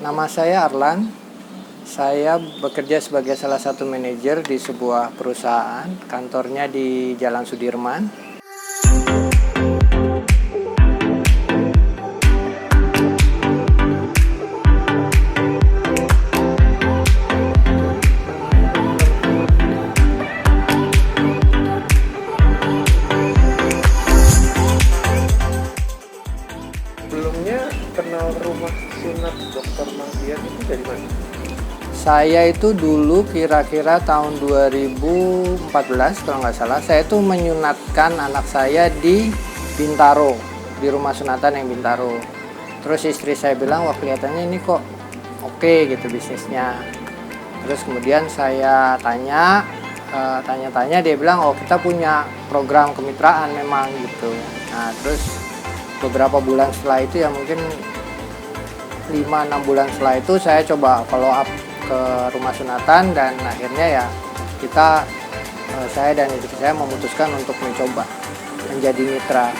Nama saya Arlan. Saya bekerja sebagai salah satu manajer di sebuah perusahaan. Kantornya di Jalan Sudirman. Sebelumnya kenal rumah sunat Dr. Mahdian itu dari mana? Saya itu dulu kira-kira tahun 2014 kalau nggak salah, saya tuh menyunatkan anak saya di Bintaro, di rumah sunatan yang Bintaro. Terus istri saya bilang, wah kelihatannya ini kok oke gitu bisnisnya. Terus kemudian saya tanya-tanya, dia bilang, oh kita punya program kemitraan memang gitu. Nah terus beberapa bulan setelah itu, ya mungkin 5-6 bulan setelah itu, saya coba follow up ke rumah sunatan, dan akhirnya ya saya dan istri saya memutuskan untuk mencoba menjadi mitra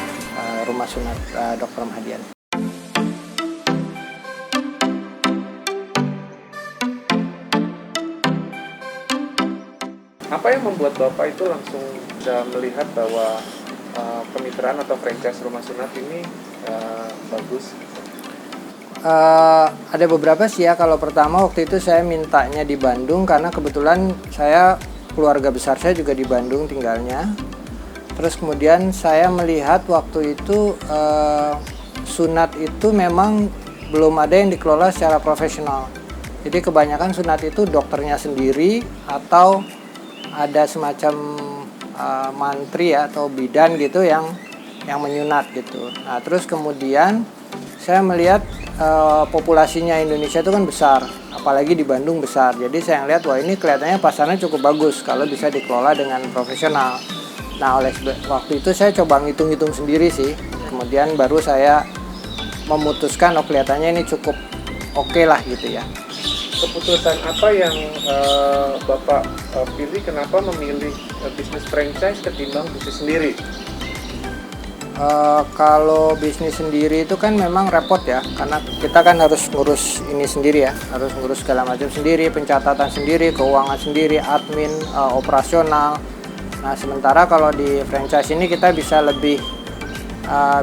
rumah sunat Dr. Mahdian. Apa yang membuat Bapak itu langsung bisa melihat bahwa kemitraan atau franchise rumah sunat ini bagus? Ada beberapa sih ya. Kalau pertama waktu itu saya mintanya di Bandung karena kebetulan keluarga besar saya juga di Bandung tinggalnya. Terus kemudian saya melihat waktu itu sunat itu memang belum ada yang dikelola secara profesional. Jadi kebanyakan sunat itu dokternya sendiri atau ada semacam mantri ya, atau bidan gitu yang menyunat gitu. Nah terus kemudian saya melihat populasinya Indonesia itu kan besar, apalagi di Bandung besar. Jadi saya lihat, wah ini kelihatannya pasarnya cukup bagus kalau bisa dikelola dengan profesional. Nah waktu itu saya coba ngitung-ngitung sendiri sih. Kemudian baru saya memutuskan, oh kelihatannya ini cukup oke lah gitu ya. Keputusan apa yang Bapak pilih, kenapa memilih bisnis franchise ketimbang bisnis sendiri? Kalau bisnis sendiri itu kan memang repot ya, karena kita kan harus ngurus ini sendiri ya, harus ngurus segala macam sendiri, pencatatan sendiri, keuangan sendiri, admin, operasional. Nah sementara kalau di franchise ini kita bisa lebih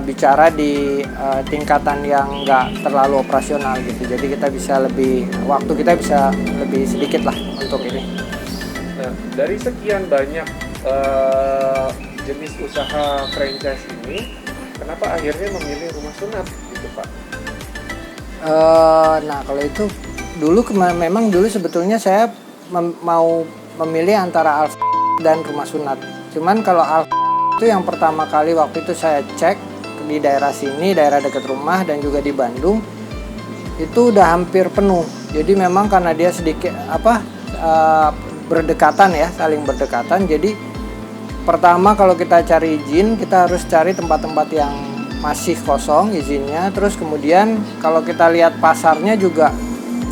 bicara di tingkatan yang nggak terlalu operasional gitu, jadi kita bisa waktu kita bisa lebih sedikit lah untuk ini. Nah, dari sekian banyak jenis usaha franchise ini, kenapa akhirnya memilih rumah sunat gitu Pak? Nah kalau itu memang dulu sebetulnya saya mau memilih antara Alfa dan rumah sunat. Cuman kalau Alfa itu yang pertama kali waktu itu saya cek di daerah sini, daerah dekat rumah dan juga di Bandung, itu udah hampir penuh. Jadi memang karena dia sedikit berdekatan ya, saling berdekatan. Jadi pertama kalau kita cari izin, kita harus cari tempat-tempat yang masih kosong izinnya. Terus kemudian kalau kita lihat pasarnya juga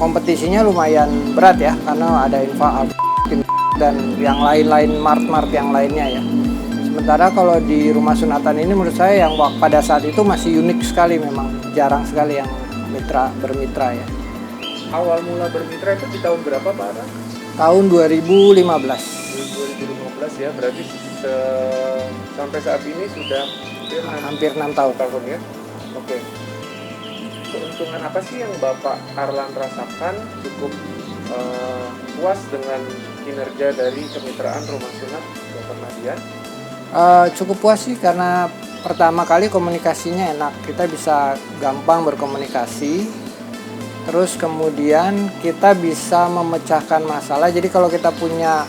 kompetisinya lumayan berat ya, karena ada Infa dan yang lain-lain, mart-mart yang lainnya ya. Sementara kalau di rumah sunatan ini menurut saya yang pada saat itu masih unik sekali, memang jarang sekali yang bermitra ya. Awal mula bermitra itu di tahun berapa Pak? Tahun 2015. 2015 ya, berarti sampai saat ini sudah hampir 6 tahun ya. Oke. Keuntungan apa sih yang Bapak Arlan rasakan cukup puas dengan kinerja dari kemitraan rumah sunat Dr. Mahdian? Cukup puas sih, karena pertama kali komunikasinya enak, kita bisa gampang berkomunikasi. Terus kemudian kita bisa memecahkan masalah. Jadi kalau kita punya,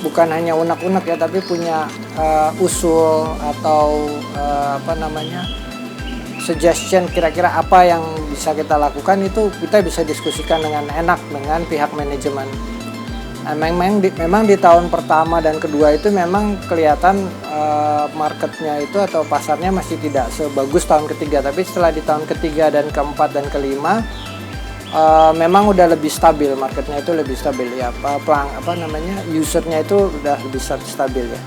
bukan hanya unek-unek ya, tapi punya usul atau suggestion, kira-kira apa yang bisa kita lakukan, itu kita bisa diskusikan dengan enak dengan pihak manajemen. Nah, memang di tahun pertama dan kedua itu memang kelihatan marketnya itu atau pasarnya masih tidak sebagus tahun ketiga, tapi setelah di tahun ketiga dan keempat dan kelima memang udah lebih stabil, marketnya itu lebih stabil ya, usernya itu udah lebih stabil ya.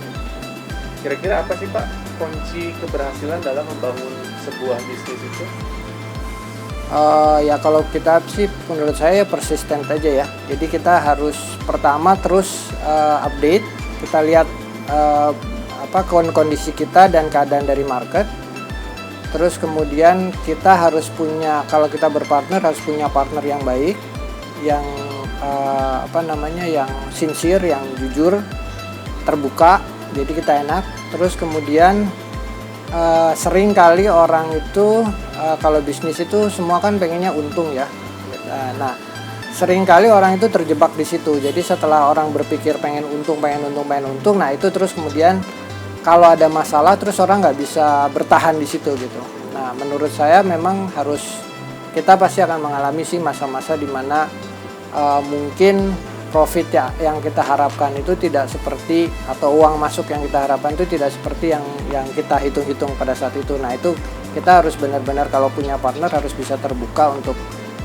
Kira-kira apa sih Pak kunci keberhasilan dalam membangun sebuah bisnis itu? Ya kalau kita sih menurut saya persisten aja ya. Jadi kita harus pertama terus update, kita lihat kondisi kita dan keadaan dari market. Terus kemudian kita harus punya, kalau kita berpartner harus punya partner yang baik, yang yang sincere, yang jujur, terbuka. Jadi kita enak. Terus kemudian sering kali orang itu kalau bisnis itu semua kan pengennya untung ya. Nah, sering kali orang itu terjebak di situ. Jadi setelah orang berpikir pengen untung, nah itu terus kemudian kalau ada masalah terus orang nggak bisa bertahan di situ gitu. Nah, menurut saya memang kita pasti akan mengalami sih masa-masa di mana mungkin profit ya yang kita harapkan itu tidak seperti, atau uang masuk yang kita harapkan itu tidak seperti yang kita hitung-hitung pada saat itu. Nah itu kita harus benar-benar kalau punya partner harus bisa terbuka untuk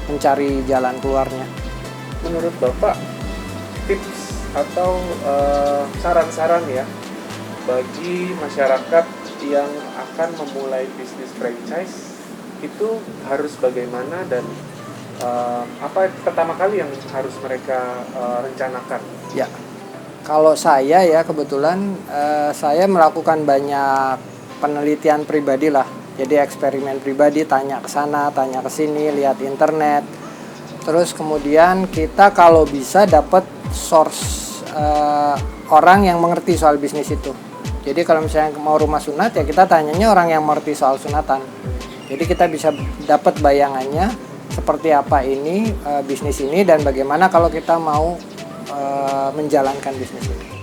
mencari jalan keluarnya. Menurut Bapak, tips atau saran-saran ya bagi masyarakat yang akan memulai bisnis franchise itu harus bagaimana, dan apa pertama kali yang harus mereka rencanakan? Ya, kalau saya ya kebetulan saya melakukan banyak penelitian pribadi lah. Jadi eksperimen pribadi, tanya ke sana, tanya ke sini, lihat internet. Terus kemudian kita kalau bisa dapat source orang yang mengerti soal bisnis itu. Jadi kalau misalnya mau rumah sunat ya kita tanyanya orang yang mengerti soal sunatan. Jadi kita bisa dapat bayangannya seperti apa ini bisnis ini dan bagaimana kalau kita mau menjalankan bisnis ini.